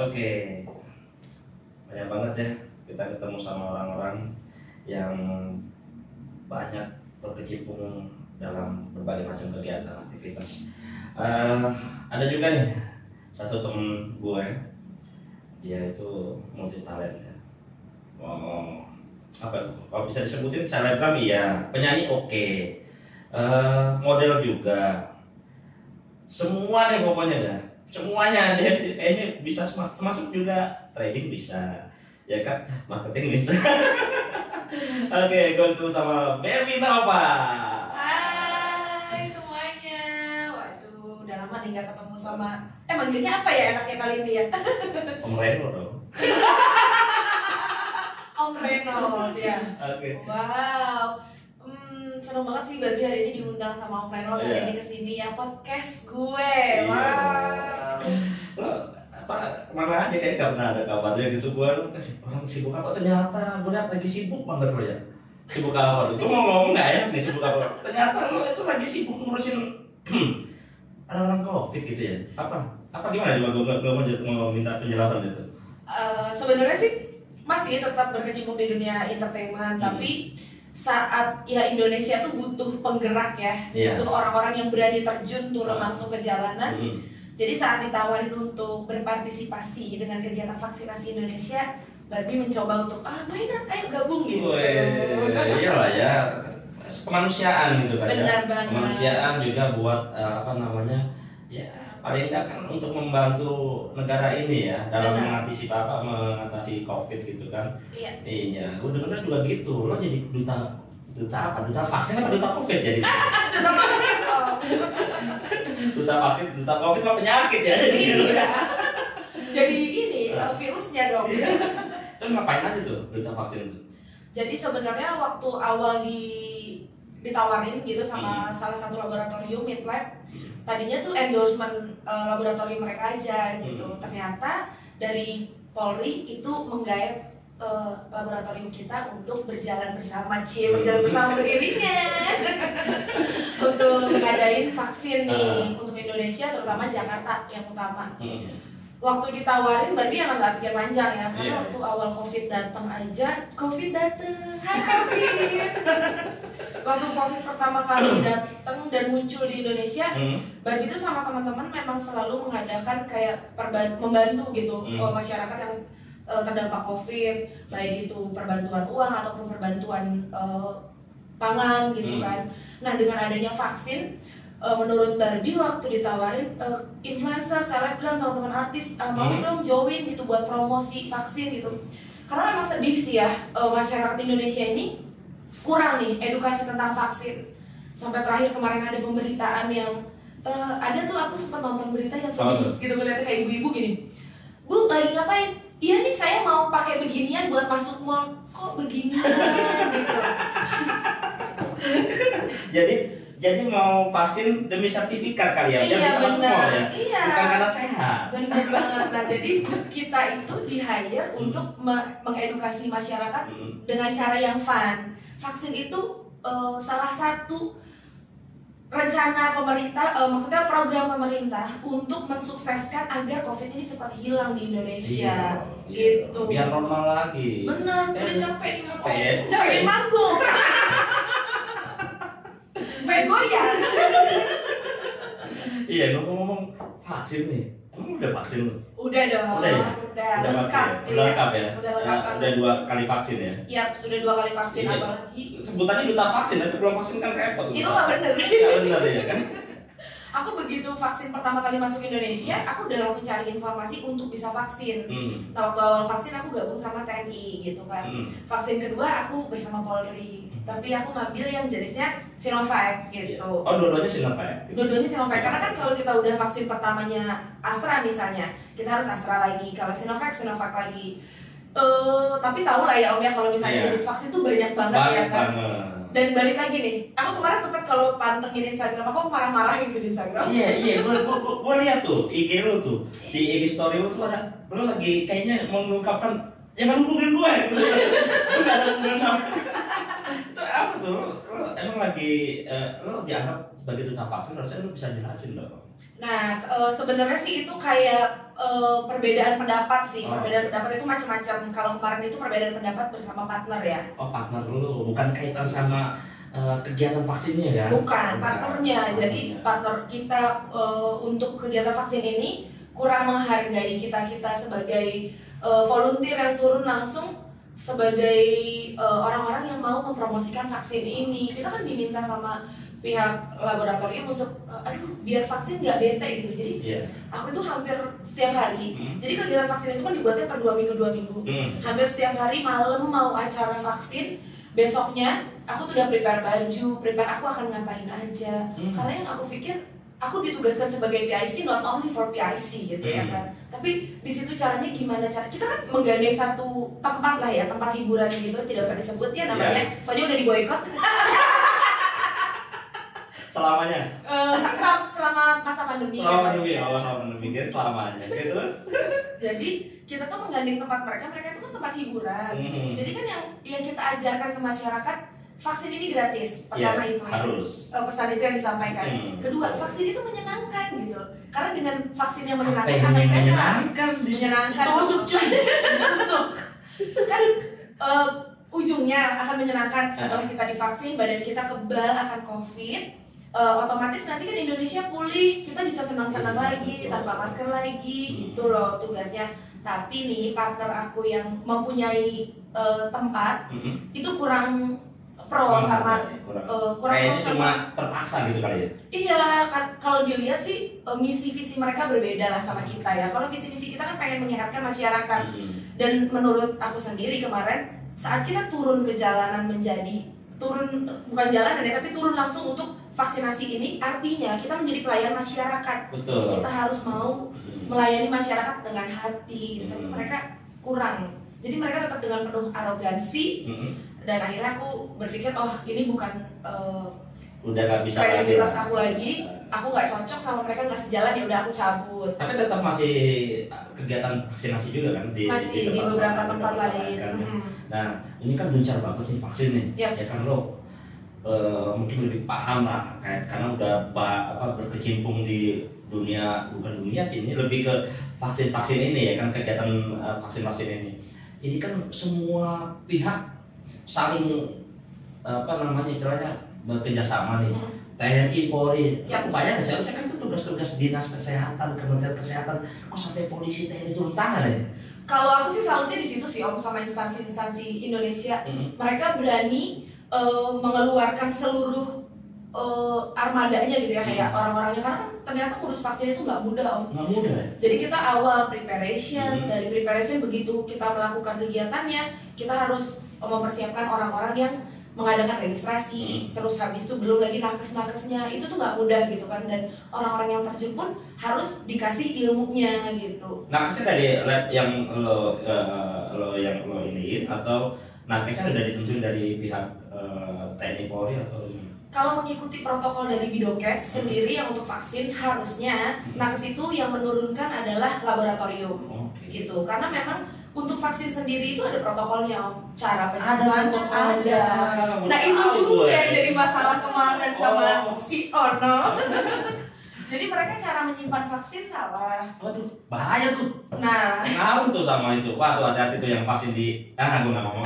Oke, banyak banget ya kita ketemu sama orang-orang yang banyak berkecimpung dalam berbagai macam kegiatan aktivitas. Ada juga nih satu temen gue, dia itu multi talent ya. Apa tuh? Kalau bisa disebutin selebgram iya, penyanyi oke, model juga, semua deh pokoknya dah. Semuanya dia kayaknya bisa termasuk juga trading bisa, ya kan, marketing bisa. Oke, gue tuh sama Baby Nova. Hai semuanya. Waduh, udah lama nih gak ketemu sama manggilnya apa ya enaknya kali ini ya? Om Reno dong. Om Reno ya. Oke. Wow. Seneng banget sih Barbie hari ini diundang sama Om Reno kali ini kesini ya podcast gue. Wow. Lo apa kemana aja kayaknya gak pernah ada kabarnya gitu. Gue orang sibuk apa, ternyata gue liat lagi sibuk banget lo ya. Sibuk apa tuh? Gue mau ngomong gak ya nih sibuk apa? Ternyata lo itu lagi sibuk ngurusin orang-orang COVID gitu ya. Apa gimana coba gue mau minta penjelasan itu. Sebenarnya sih masih tetap berkecimpung di dunia entertainment, tapi saat ya Indonesia tuh butuh penggerak ya, butuh orang-orang yang berani terjun turun langsung ke jalanan. Jadi saat ditawarin untuk berpartisipasi dengan kegiatan vaksinasi Indonesia, Barbie mencoba untuk mainan, ayo gabung gitu. Iyalah ya, kemanusiaan gitu kan. Benar ya. banget. Kemanusiaan juga buat ya paling enggak kan untuk membantu negara ini ya dalam mengatasi COVID gitu kan. Iya, gue dengar juga gitu. Lo jadi duta apa? Duta vaksin apa duta COVID jadi? Duta vaksin dong. Duta COVID mah penyakit ya. Jadi ini virusnya dong. Terus ngapain aja tuh duta vaksin itu? Jadi sebenarnya waktu awal ditawarin gitu sama salah satu laboratorium Midlab, tadinya tuh endorsement laboratorium mereka aja gitu. Ternyata dari Polri itu menggait laboratorium kita untuk berjalan bersama beriringan untuk ngadain vaksin nih untuk Indonesia, terutama Jakarta yang utama. Waktu ditawarin Barbie emang gak pikir panjang ya, karena waktu awal COVID datang aja, hai COVID. Waktu COVID pertama kali datang dan muncul di Indonesia, Barbie itu sama teman-teman memang selalu mengadakan kayak membantu gitu masyarakat yang terdampak COVID, baik itu perbantuan uang ataupun perbantuan pangan gitu kan. Nah dengan adanya vaksin, menurut Barbie waktu ditawarin influencer, selebgram, teman-teman artis mau dong join gitu buat promosi vaksin gitu. Karena memang sedih sih ya, masyarakat Indonesia ini kurang nih edukasi tentang vaksin. Sampai terakhir kemarin ada pemberitaan yang ada tuh, aku sempat nonton berita yang sedih gitu, ngeliatnya kayak ibu-ibu gini, Bu lagi ngapain? Iya nih saya mau pakai beginian buat masuk mall. Kok beginian gitu. Jadi mau vaksin demi sertifikat kali ya, biar bisa masuk mall ya, bukan karena sehat. Bener banget. Nah jadi kita itu di-hire untuk mengedukasi masyarakat dengan cara yang fun. Vaksin itu salah satu rencana pemerintah, maksudnya program pemerintah untuk mensukseskan agar COVID ini cepat hilang di Indonesia. Gitu. Biar normal lagi. Bener, udah capek nih capek manggung. Pengen goyang. Iya, ngomong vaksin nih. Emang udah vaksin lu? Udah dong. Udah lengkap. Udah lengkap ya. Udah 2 kali vaksin ya. Iya, sudah 2 kali vaksin. Apalagi sebutannya duta vaksin, tapi belum vaksin kan repot. Itu nggak bener. Nggak bener ya kan? Aku begitu vaksin pertama kali masuk Indonesia, aku udah langsung cari informasi untuk bisa vaksin. Nah waktu awal vaksin aku gabung sama TNI gitu kan. Vaksin kedua aku bersama Polri, tapi aku ngambil yang jenisnya Sinovac gitu. Oh dua-duanya Sinovac? Dua-duanya Sinovac, karena kan kalau kita udah vaksin pertamanya Astra misalnya, kita harus Astra lagi. Kalau Sinovac lagi. Tapi tahu lah ya Om ya, kalau misalnya jenis vaksin tuh banyak banget ya kan. Dan balik lagi nih, aku kemarin sempet kalau pantengin Instagram, aku marah-marah gitu di Instagram. Iya, gue lihat tuh IG lu tuh, di IG story lu tuh ada, lu lagi kayaknya mengungkapkan jangan hubungin gue gitu. Lu gak ada hubungan sama itu apa tuh? Lu emang lagi lu dianggap sebagai duta vaksin, harusnya lu bisa jelasin dong. Nah, sebenarnya sih itu kayak perbedaan pendapat sih. Perbedaan pendapat itu macam-macam. Kalau kemarin itu perbedaan pendapat bersama partner ya. Oh, partner dulu, bukan kaitan sama kegiatan vaksinnya ya? Bukan, partnernya. Jadi partner kita untuk kegiatan vaksin ini kurang menghargai kita sebagai volunteer yang turun langsung sebagai orang-orang yang mau mempromosikan vaksin ini. Kita kan diminta sama pihak laboratorium untuk biar vaksin nggak bete gitu. Jadi aku itu hampir setiap hari. Jadi kegiatan vaksin itu kan dibuatnya per 2 minggu. Hampir setiap hari malam mau acara vaksin, besoknya aku tuh udah prepare baju, prepare aku akan ngapain aja. Karena yang aku pikir aku ditugaskan sebagai PIC not only for PIC gitu ya kan. Tapi di situ caranya gimana cara kita kan menggandeng satu tempat lah ya, tempat hiburan gitu, tidak usah disebut ya namanya. Soalnya udah diboykot. Selamanya? Selama masa pandemi. Selama pandemi kan selamanya. Oke, terus? Jadi kita tuh menggandeng tempat mereka itu kan tempat hiburan. Jadi kan yang kita ajarkan ke masyarakat, vaksin ini gratis. Pertama itu harus. Pesan itu yang disampaikan. Kedua, vaksin itu menyenangkan gitu. Karena dengan vaksin yang menyenangkan akan sehat. Menyenangkan. Tusuk cuy. Tusuk. Kan ujungnya akan menyenangkan setelah kita divaksin, badan kita kebal akan COVID. Otomatis nanti kan Indonesia pulih, kita bisa senang-senang lagi, tanpa masker lagi, itu loh tugasnya. Tapi nih partner aku yang mempunyai tempat itu kurang pro sama kurang kayaknya pro sama, cuma terpaksa gitu kali ya. Iya, kalau dilihat sih misi visi mereka berbeda lah sama kita ya. Kalau visi misi kita kan pengen menyehatkan masyarakat. Dan menurut aku sendiri kemarin saat kita turun ke jalanan bukan jalanan ya, tapi turun langsung untuk vaksinasi ini, artinya kita menjadi pelayan masyarakat. Betul. Kita harus mau melayani masyarakat dengan hati gitu. Tapi mereka kurang. Jadi mereka tetap dengan penuh arogansi. Dan akhirnya aku berpikir, oh ini bukan udah nggak bisa kredibilitas aku lagi. Aku nggak cocok sama mereka, nggak sejalan, ya udah aku cabut. Tapi tetap masih kegiatan vaksinasi juga kan masih di beberapa tempat lain. Kan, Nah ini kan gencar banget nih vaksin nih. Ya kan lo mungkin lebih paham lah karena udah berkecimpung di dunia, bukan dunia sih, ini lebih ke vaksin ini ya kan, kegiatan vaksin ini kan semua pihak saling istilahnya bekerja sama nih. TNI, Polri, upaya seharusnya kan itu tugas-tugas dinas kesehatan, Kementerian Kesehatan, kok sampai polisi, TNI turun tangan ya? Kalau aku sih salutnya di situ sih Om, sama instansi-instansi Indonesia. Mereka berani mengeluarkan seluruh armadanya gitu ya, kayak orang-orangnya, karena kan ternyata ngurus vaksin itu nggak mudah Om. Nggak mudah ya? Jadi kita awal preparation, dari preparation begitu kita melakukan kegiatannya, kita harus mempersiapkan orang-orang yang mengadakan registrasi, terus habis itu belum lagi nakes-nakesnya, itu tuh nggak mudah gitu kan, dan orang-orang yang terjun pun harus dikasih ilmunya gitu. Nakesnya dari lab yang lo iniin, atau nakesnya udah ditentuin dari pihak TNI, Polri atau? Kalau mengikuti protokol dari Bidokes sendiri yang untuk vaksin, harusnya nakes itu yang menurunkan adalah laboratorium, gitu. Karena memang untuk vaksin sendiri itu ada protokolnya, cara penyimpanan ada. Nah itu juga yang jadi masalah kemarin sama si Ono. Jadi mereka cara menyimpan vaksin salah. Waduh, bahaya tuh. Nah, ngaruh tuh sama itu. Wah, tuh hati-hati tuh yang vaksin di. Gue nggak ngomong.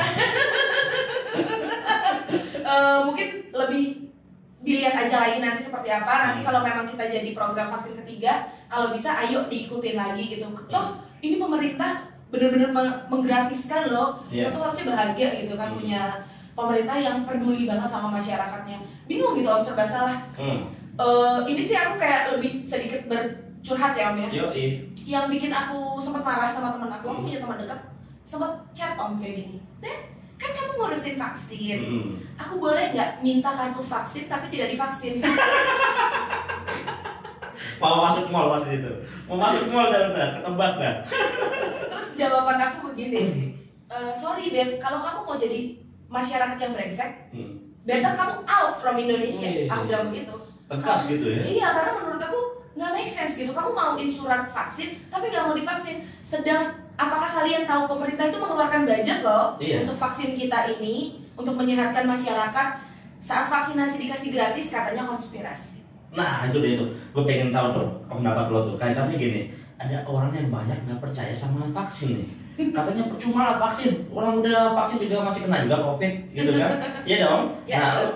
Mungkin lebih dilihat aja lagi nanti seperti apa. Nanti kalau memang kita jadi program vaksin ketiga, kalau bisa ayo diikutin lagi gitu. Toh ini pemerintah benar-benar menggratiskan loh. Kita tuh harusnya bahagia gitu kan, punya pemerintah yang peduli banget sama masyarakatnya. Bingung gitu Om, serba salah. Ini sih aku kayak lebih sedikit bercurhat ya Om ya. Yang bikin aku sempat marah sama teman aku punya teman dekat, sempat chat Om kayak gini, kan kamu ngurusin vaksin, aku boleh nggak minta kartu vaksin tapi tidak divaksin? Mau masuk mall pas itu, mau masuk mall dah ketebak dah. Terus jawaban aku begini sih, sorry Beb, kalau kamu mau jadi masyarakat yang brengsek, better kamu out from Indonesia. Aku bilang begitu. Tegas gitu ya? Iya, karena menurut aku nggak make sense gitu. Kamu mauin surat vaksin tapi nggak mau divaksin. Sedang apakah kalian tahu pemerintah itu mengeluarkan budget loh untuk vaksin kita ini, untuk menyehatkan masyarakat. Saat vaksinasi dikasih gratis katanya konspirasi. Nah itu dia tuh, gue pengen tahu tuh pendapat lo tuh. Kayak kami gini, ada orang yang banyak nggak percaya sama vaksin nih. Katanya percuma lah vaksin, orang udah vaksin juga masih kena juga COVID gitu kan? Iya dong. Ya. Nah lo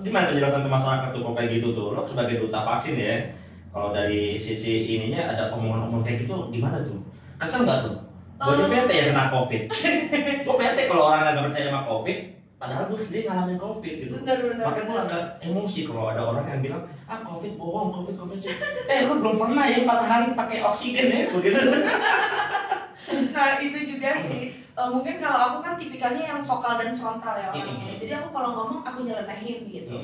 gimana penjelasan ke masyarakat tuh kok kayak gitu tuh? Lo sebagai duta vaksin ya, kalau dari sisi ininya ada omongan-omongan kayak gitu gimana tuh? Kesel nggak tuh? Gue aja bete ya kena COVID. Gue bete kalau orang nggak percaya sama COVID. Padahal gue sendiri ngalamin COVID gitu. Bener. Makanya gue agak emosi kalau ada orang yang bilang COVID bohong, COVID sih. Lu belum pernah ya 4 hari pakai oksigen ya begitu. Nah itu juga sih. Mungkin kalau aku kan tipikalnya yang vokal dan frontal ya orangnya. Jadi aku kalau ngomong aku nyelenehin gitu.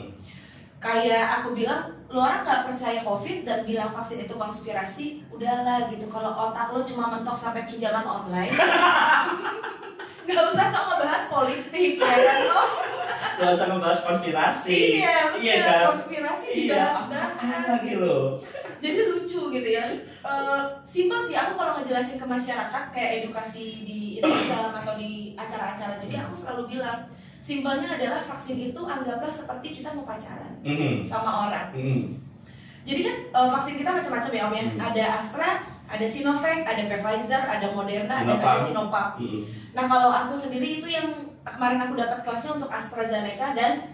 Kayak aku bilang, lu orang nggak percaya COVID dan bilang vaksin itu konspirasi, udahlah gitu. Kalau otak lu cuma mentok sampai pinjaman online, nggak usah sok ngebahas politik ya kan lo. Gak usah ngebahas konspirasi. Iya kan? Konspirasi dibahas-bahas gitu. Jadi lucu gitu ya. Simpel sih, aku kalau ngejelasin ke masyarakat kayak edukasi di Instagram atau di acara-acara juga, aku selalu bilang simpelnya adalah vaksin itu anggaplah seperti kita mau pacaran sama orang. Jadi kan vaksin kita macam-macam ya Om ya. Ada Astra, ada Sinovac, ada Pfizer, ada Moderna, dan ada Sinovac. Nah kalau aku sendiri itu yang kemarin aku dapat kelasnya untuk AstraZeneca dan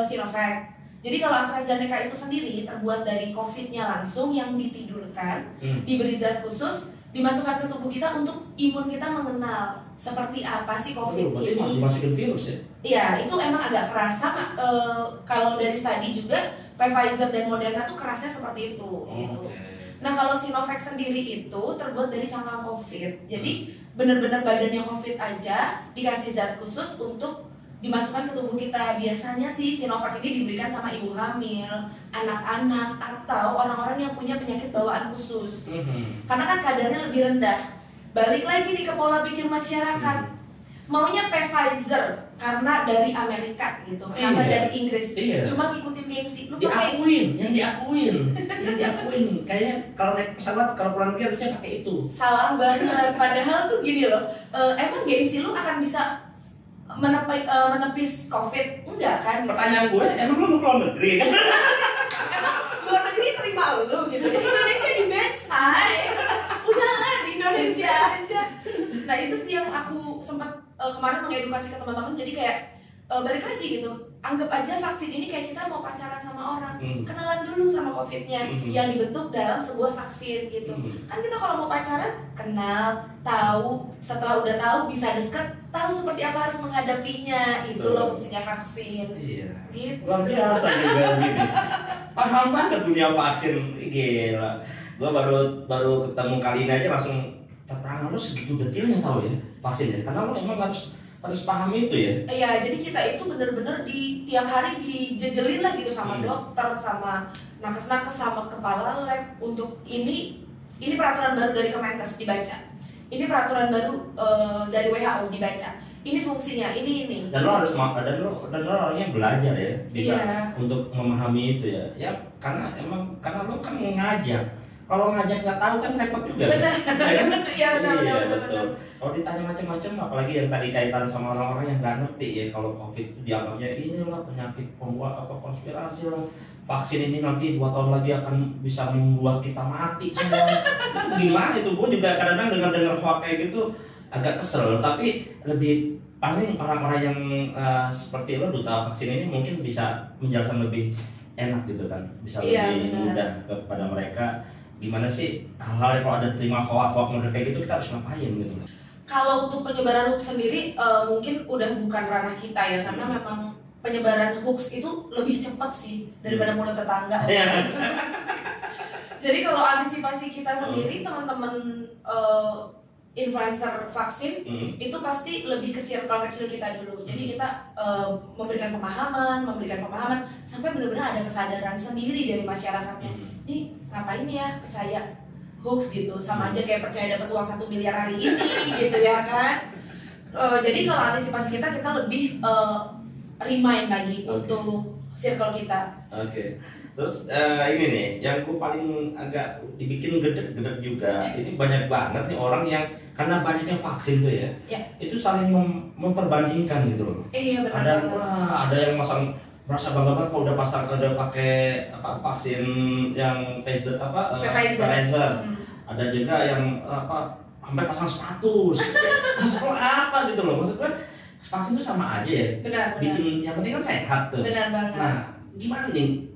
Sinovac. Jadi kalau AstraZeneca itu sendiri terbuat dari COVID-nya langsung yang ditidurkan, diberi zat khusus, dimasukkan ke tubuh kita untuk imun kita mengenal seperti apa sih COVID ini. Dimasukin virus ya? Iya, itu emang agak kerasa. Kalau dari studi juga, Pfizer dan Moderna tuh kerasnya seperti itu. Gitu. Nah kalau Sinovac sendiri itu terbuat dari cangkang COVID. Jadi benar-benar badannya COVID aja dikasih zat khusus untuk dimasukkan ke tubuh kita. Biasanya sih Sinovac ini diberikan sama ibu hamil, anak-anak, atau orang-orang yang punya penyakit bawaan khusus. Karena kan kadarnya lebih rendah. Balik lagi nih ke pola pikir masyarakat. Maunya Pfizer karena dari Amerika gitu, karena dari Inggris. Cuma ngikutin gengsi. Lu diakuin. Kayaknya kalau naik pesawat, kalau pulang negeri harusnya pakai itu. Salah banget. Padahal tuh gini loh. Emang gengsi lu akan bisa menepis COVID? Enggak kan? Pertanyaan gue, emang lu mau keluar negeri kan? Emang luar negeri terima lu gitu? Di Indonesia di bensai. Udahlah di Indonesia aja. Nah itu sih yang aku sempat kemarin mengedukasi ke teman-teman. Jadi kayak balik lagi gitu, anggap aja vaksin ini kayak kita mau pacaran sama orang, kenalan dulu sama COVID-nya yang dibentuk dalam sebuah vaksin gitu. Kan kita kalau mau pacaran, kenal, tahu, setelah udah tahu bisa deket, tahu seperti apa harus menghadapinya. Itu loh fungsinya vaksin. Iya. Gitu. Luar biasa juga gini. Paham banget dunia vaksin, gila. Gue baru ketemu kali ini aja langsung terperangah lo segitu detailnya tahu ya vaksinnya. Karena lo emang harus paham itu ya. Iya, jadi kita itu bener-bener di tiap hari dijejelin lah gitu sama dokter, sama nakes-nakes, sama kepala lab untuk ini peraturan baru dari Kemenkes dibaca. Ini peraturan baru dari WHO dibaca. Ini fungsinya, ini. Dan lo harus dan lo orangnya belajar ya, bisa untuk memahami itu ya. Ya karena lo kan ngajak. Kalau ngajak nggak tahu kan repot juga. Benar. Iya betul. Kalau ditanya macam-macam, apalagi yang tadi kaitan sama orang-orang yang nggak ngerti ya, kalau COVID itu dianggapnya inilah penyakit pembuat apa konspirasi lah. Vaksin ini nanti 2 tahun lagi akan bisa membuat kita mati semua. Gimana itu? Gue juga kadang-kadang dengar hoax kayak gitu agak kesel. Tapi lebih paling orang-orang yang seperti lo duta vaksin ini mungkin bisa menjelaskan lebih enak gitu kan, bisa lebih mudah kepada mereka. Gimana sih hal-hal kalau ada terima hoax model kayak gitu kita harus ngapain gitu? Kalau untuk penyebaran hoax sendiri mungkin udah bukan ranah kita ya, karena memang penyebaran hoax itu lebih cepat sih daripada mulut tetangga. Jadi kalau antisipasi kita sendiri teman-teman influencer vaksin itu pasti lebih ke circle kecil kita dulu. Jadi kita memberikan pemahaman sampai benar-benar ada kesadaran sendiri dari masyarakatnya. Ini ngapain ya percaya hoax gitu, sama aja kayak percaya dapat uang 1 miliar hari ini gitu ya kan. Jadi kalau antisipasi kita lebih remind lagi untuk circle kita. Oke. Terus ini nih, yang gue paling agak dibikin gedek juga. Ini banyak banget nih orang yang karena banyaknya vaksin tuh ya. Itu saling memperbandingkan gitu loh. Iya benar. Ada yang masang merasa bangga banget kalau udah pakai vaksin yang Pfizer Pfizer. Ada juga yang sampai pasang status. Maksud lo apa gitu loh? Maksud gue vaksin itu sama aja ya. Benar. Bikin yang penting kan sehat tuh. Benar banget. Nah, gimana nih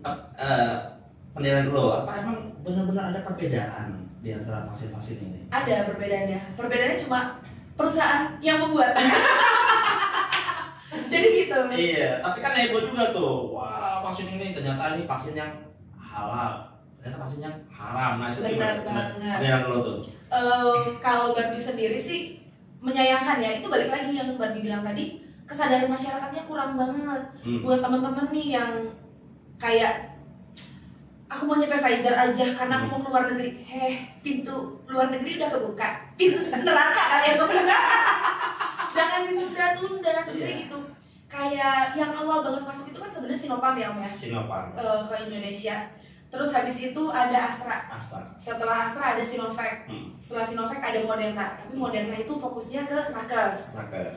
penilaian lo? Apa emang benar-benar ada perbedaan di antara vaksin-vaksin ini? Ada perbedaannya. Perbedaannya cuma perusahaan yang membuat. Jadi gitu. Iya, tapi kan heboh juga tuh. Wah, vaksin ini ternyata ini vaksin yang halal. Ternyata vaksin yang haram. Nah, itu benar gimana? banget. Penilaian lo tuh. Kalau Barbie sendiri sih menyayangkan ya. Itu balik lagi yang Barbie bilang tadi, kesadaran masyarakatnya kurang banget. Buat teman-teman nih yang kayak aku mau nyampe Pfizer aja karena aku mau keluar negeri. Pintu luar negeri udah kebuka. Pintu neraka kali yang kebuka. Jangan ditunda-tunda sebenarnya gitu. Kayak yang awal banget masuk itu kan sebenarnya Sinopharm ya Om ya. Sinopharm. Ke Indonesia. Terus habis itu ada Astra. Setelah Astra ada Sinovac. Setelah Sinovac ada Moderna. Tapi Moderna itu fokusnya ke nakes. Okay.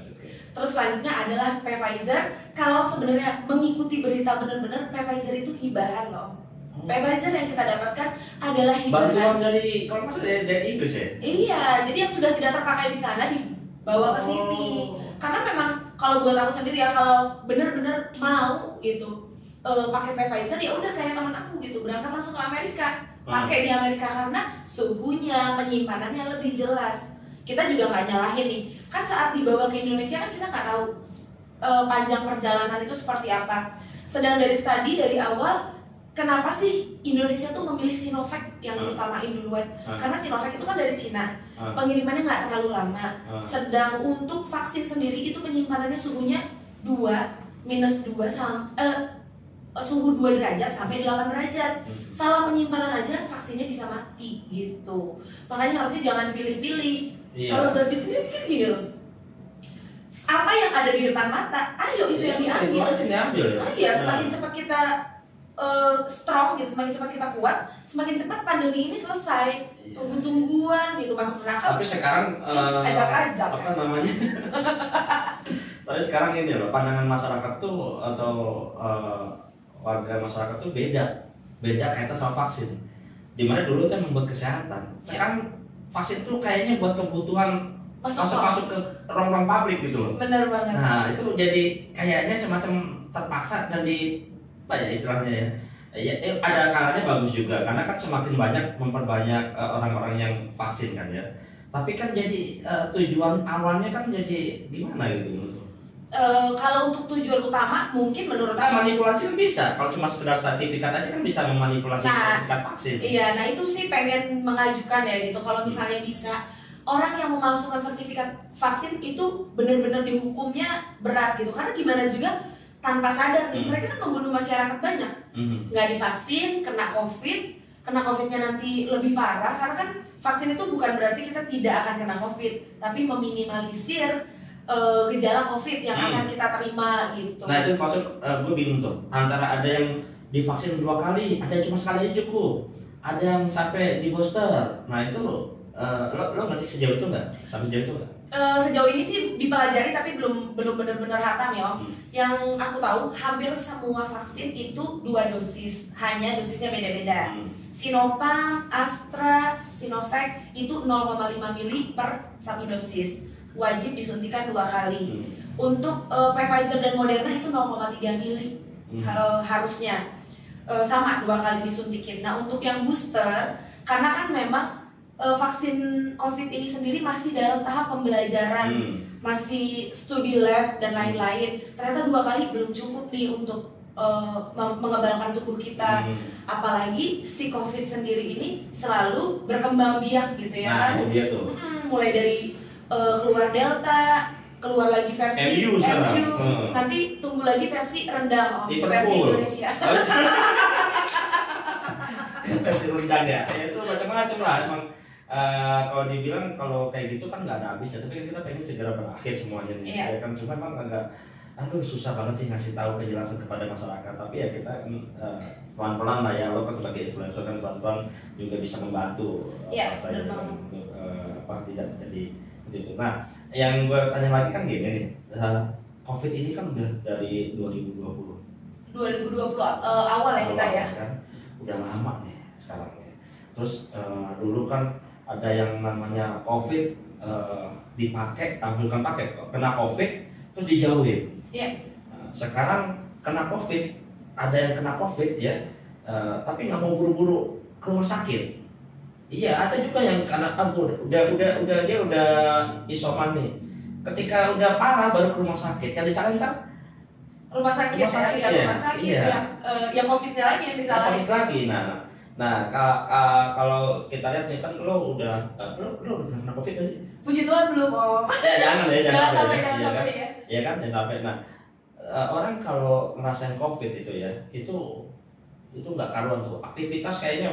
Terus selanjutnya adalah Pfizer. Kalau sebenarnya mengikuti berita benar-benar Pfizer itu hibahan loh. Pfizer yang kita dapatkan adalah hibahan. Bantuan dari kalau masuk dari Inggris ya? Iya, jadi yang sudah tidak terpakai di sana dibawa ke sini. Karena memang kalau buat aku sendiri ya, kalau benar-benar mau gitu pakai Pfizer ya udah kayak teman aku gitu, berangkat langsung ke Amerika. Pakai di Amerika karena suhunya, penyimpanannya lebih jelas. Kita juga nggak nyalahin nih. Kan saat dibawa ke Indonesia kan kita nggak tahu panjang perjalanan itu seperti apa. Sedang dari studi dari awal, kenapa sih Indonesia tuh memilih Sinovac yang diutamain duluan? Karena Sinovac itu kan dari Cina, pengirimannya nggak terlalu lama. Sedang untuk vaksin sendiri itu penyimpanannya suhunya 2 suhu 2 derajat sampai 8 derajat. Salah penyimpanan aja vaksinnya bisa mati gitu. Makanya harusnya jangan pilih-pilih. Kalau Barbie sendiri mikir gini loh, apa yang ada di depan mata, ayo itu yang diambil. Iya, semakin cepat kita strong gitu, semakin cepat kita kuat, semakin cepat pandemi ini selesai. Tunggu-tungguan gitu masuk neraka. Tapi sekarang ajak-ajak apa namanya? Tapi sekarang ini loh, pandangan masyarakat tuh atau warga masyarakat tuh beda kaitan sama vaksin. Dimana dulu kan membuat kesehatan, sekarang vaksin tuh kayaknya buat kebutuhan masuk ke ruang-ruang publik gitu loh. Bener banget. Nah itu jadi kayaknya semacam terpaksa dan apa ya istilahnya ya, ada kalanya bagus juga karena kan semakin banyak memperbanyak orang-orang yang vaksin kan ya. Tapi kan jadi tujuan awalnya kan jadi gimana gitu menurut lo? Kalau untuk tujuan utama mungkin menurut aku manipulasi kan bisa. Kalau cuma sekedar sertifikat aja kan bisa memanipulasi sertifikat vaksin. Iya, nah itu sih pengen mengajukan ya gitu. Kalau misalnya bisa orang yang memalsukan sertifikat vaksin itu benar-benar dihukumnya berat gitu. Karena gimana juga tanpa sadar nih mereka kan membunuh masyarakat banyak. Nggak divaksin, kena COVID-nya nanti lebih parah. Karena kan vaksin itu bukan berarti kita tidak akan kena COVID, tapi meminimalisir gejala COVID yang akan kita terima gitu. Nah itu maksud gue bingung tuh, antara ada yang divaksin 2 kali, ada yang cuma sekali aja cukup, ada yang sampai di booster. Nah itu lo ngerti sejauh itu nggak? Sampai sejauh itu nggak? Sejauh ini sih dipelajari tapi belum benar-benar hatam ya Om. Yang aku tahu hampir semua vaksin itu 2 dosis, hanya dosisnya beda-beda. Sinopharm, Astra, Sinovac itu 0,5 mili per 1 dosis. Wajib disuntikan 2 kali. Untuk Pfizer dan Moderna itu 0,3 mili harusnya sama 2 kali disuntikin. Nah untuk yang booster, karena kan memang vaksin COVID ini sendiri masih dalam tahap pembelajaran, masih studi lab dan lain-lain. Ternyata 2 kali belum cukup nih untuk mengebalkan tubuh kita. Apalagi si COVID sendiri ini selalu berkembang biak gitu ya kan. Itu dia tuh. Mulai dari keluar Delta, keluar lagi versi MU sekarang. Nanti tunggu lagi versi rendang versi Indonesia. Versi rendang ya. Itu macam-macam lah emang. Kalau dibilang kalau kayak gitu kan nggak ada habisnya, tapi kita pengen segera berakhir semuanya nih. Ya kan cuma emang agak susah banget sih ngasih tahu penjelasan kepada masyarakat. Tapi ya kita kan pelan-pelan lah ya, lo kan sebagai influencer kan pelan-pelan juga bisa membantu saya tidak terjadi gitu. Nah, yang gue tanya lagi kan gini nih, COVID ini kan udah dari 2020. 2020 awal ya kita ya. Kan udah lama nih sekarang nih. Terus dulu kan ada yang namanya COVID, dipakai, bukan pakai, kena COVID terus dijauhin. Iya. Sekarang kena COVID, ada yang kena COVID ya, tapi nggak mau buru-buru ke rumah sakit. Iya, ada juga yang karena dia udah isoman nih. Ketika udah parah baru ke rumah sakit. Yang disalahin kan Rumah sakit rumah sakit ya, ya? rumah sakit Iya. yang COVID-nya lagi yang disalahin. COVID lagi. Nah, kalau kita lihat nih kan lo udah kena COVID gak sih? Puji Tuhan belum Om. Jangan Jangan sampai ya, kan? ya. Iya kan, jangan sampai. Nah, orang kalau ngerasain COVID itu ya, itu nggak karuan tuh. Aktivitas kayaknya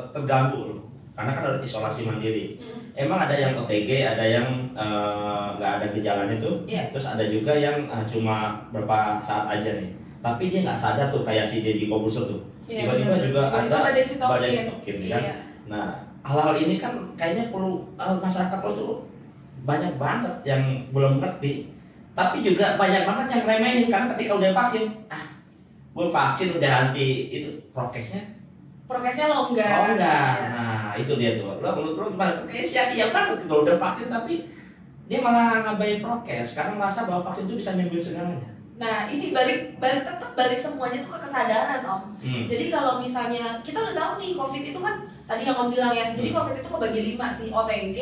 terganggu loh. Karena kan ada isolasi mandiri. Emang ada yang OTG, ada yang nggak ada gejalanya tuh. Yeah. Terus ada juga yang cuma berapa saat aja nih. Tapi dia nggak sadar tuh kayak si Deddy Corbuzier tuh. Yeah, Tiba-tiba juga ada badai sitokin kan. Iya. Nah, hal-hal ini kan kayaknya perlu masyarakat tuh banyak banget yang belum ngerti. Tapi juga banyak banget yang remehin karena ketika udah vaksin, gue vaksin udah anti itu Prokesnya longgar. Oh enggak. Ya. Nah, itu dia tuh. Lo gimana? Kayak sia-sia banget kalau udah vaksin tapi dia malah ngabain prokes karena merasa bahwa vaksin itu bisa nyembuhin segalanya. Nah, ini tetap balik semuanya tuh ke kesadaran, Om. Jadi kalau misalnya kita udah tahu nih COVID itu kan tadi yang Om bilang ya. Jadi COVID itu kebagi 5 sih, OTG,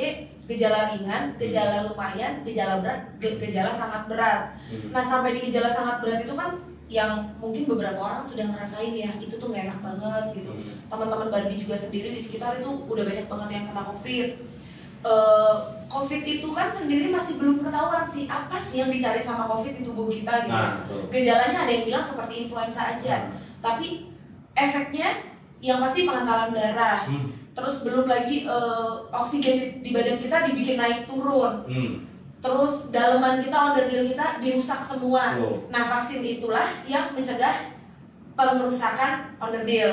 gejala ringan, gejala lumayan, gejala berat, gejala sangat berat. Nah, sampai di gejala sangat berat itu kan yang mungkin beberapa orang sudah ngerasain ya, itu tuh gak enak banget gitu. Teman-teman Barbie juga sendiri di sekitar itu udah banyak banget yang kena COVID. COVID itu kan sendiri masih belum ketahuan sih apa sih yang dicari sama COVID di tubuh kita gitu. Nah, gejalanya ada yang bilang seperti influenza aja, tapi efeknya yang pasti pengentalan darah. Terus belum lagi oksigen di badan kita dibikin naik turun. Terus daleman kita, onderdil kita dirusak semua. Nah, vaksin itulah yang mencegah pengerusakan onderdil.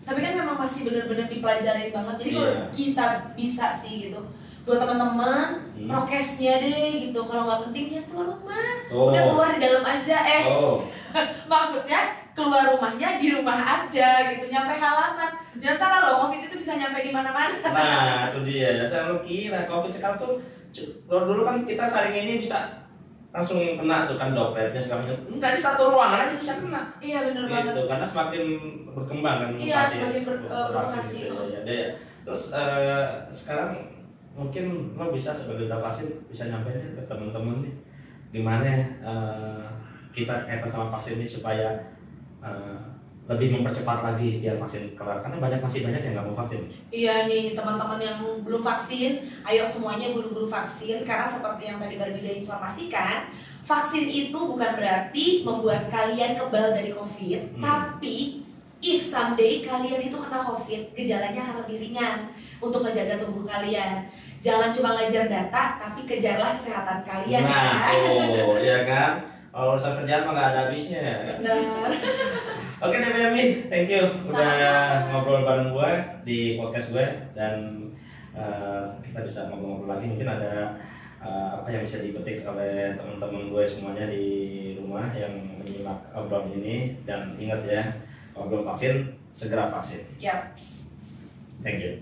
Tapi kan memang masih benar-benar dipelajarin banget. Jadi kalau kita bisa sih gitu, buat teman-teman prokesnya deh gitu. Kalau nggak penting ya keluar rumah, udah keluar di dalam aja. Maksudnya keluar rumahnya di rumah aja gitu, nyampe halaman. Jangan salah loh, COVID itu bisa nyampe di mana-mana. Nah, itu dia. Jangan lo kira COVID sekarang tuh dulu kan kita saring ini bisa langsung kena tuh kan dropletnya segala macam. Dari satu ruangan aja bisa kena. Iya benar banget. Gitu, karena semakin berkembang kan. Iya, semakin bermutasi. Ya. Terus sekarang mungkin lo bisa sebagai duta vaksin bisa nyampein ke teman-teman nih gimana kita kaitan sama vaksin ini supaya lebih mempercepat lagi biar vaksin kelar, karena masih banyak yang nggak mau vaksin. Iya nih teman-teman yang belum vaksin, ayo semuanya buru-buru vaksin karena seperti yang tadi Barbie informasikan, vaksin itu bukan berarti membuat kalian kebal dari COVID, tapi if someday kalian itu kena COVID, gejalanya akan lebih ringan untuk menjaga tubuh kalian. Jangan cuma ngejar data, tapi kejarlah kesehatan kalian. Nah, ya kan? Kalau urusan kerjaan mah nggak ada habisnya. Benar. Oke deh Bemi, thank you udah ngobrol bareng gue di podcast gue, dan kita bisa ngobrol-ngobrol lagi. Mungkin ada apa yang bisa dipetik oleh teman-teman gue semuanya di rumah yang menyimak obrolan ini. Dan ingat ya, kalau belum vaksin segera vaksin. Yap. Thank you.